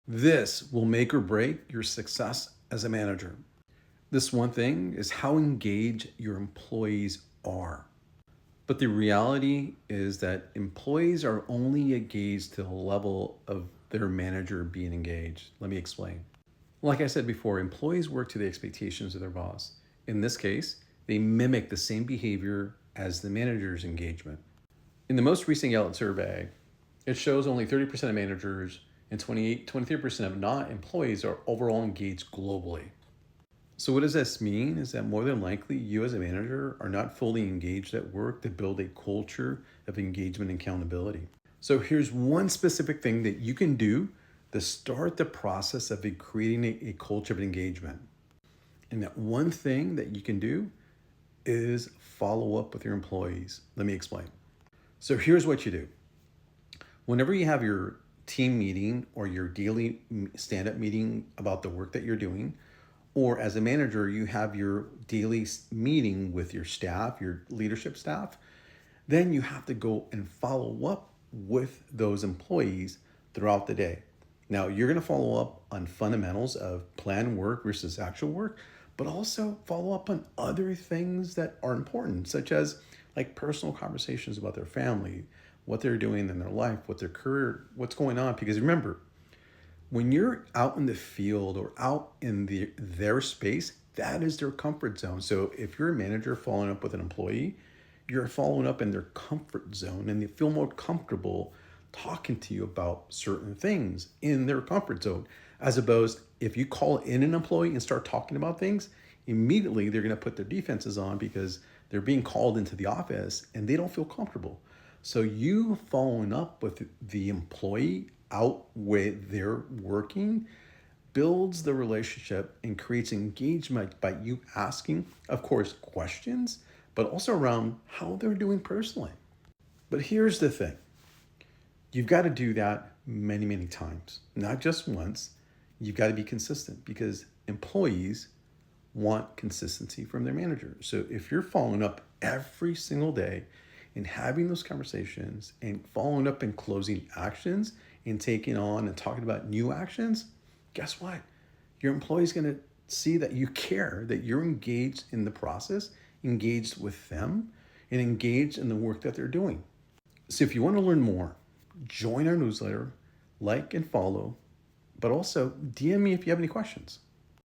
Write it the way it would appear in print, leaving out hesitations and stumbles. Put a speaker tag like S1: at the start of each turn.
S1: This will make or break your success as a manager. This one thing is how engaged your employees are. But the reality is that employees are only engaged to the level of their manager being engaged. Let me explain. Like I said before, employees work to the expectations of their boss. In this case, they mimic the same behavior as the manager's engagement. In the most recent Gallup survey, it shows only 30% of managers and 23% of not employees are overall engaged globally. So what does this mean is that more than likely you as a manager are not fully engaged at work to build a culture of engagement and accountability. So here's one specific thing that you can do to start the process of creating a culture of engagement. And that one thing that you can do is follow up with your employees. Let me explain. So here's what you do. Whenever you have your team meeting or your daily stand-up meeting about the work that you're doing, or as a manager, you have your daily meeting with your staff, your leadership staff, then you have to go and follow up with those employees throughout the day. Now, you're going to follow up on fundamentals of planned work versus actual work, but also follow up on other things that are important, such as like personal conversations about their family, what they're doing in their life, what their career, what's going on. Because remember, when you're out in the field or out in their space, that is their comfort zone. So if you're a manager following up with an employee, you're following up in their comfort zone and they feel more comfortable talking to you about certain things in their comfort zone. As opposed, if you call in an employee and start talking about things, immediately they're going to put their defenses on because they're being called into the office and they don't feel comfortable. So you following up with the employee out where they're working builds the relationship and creates engagement by you asking, of course, questions, but also around how they're doing personally. But here's the thing. You've got to do that many, many times, not just once. You've got to be consistent because employees want consistency from their manager. So if you're following up every single day and having those conversations and following up and closing actions and taking on and talking about new actions, guess what? Your employee's going to see that you care, that you're engaged in the process, engaged with them, and engaged in the work that they're doing. So if you want to learn more, join our newsletter, like and follow, but also DM me if you have any questions.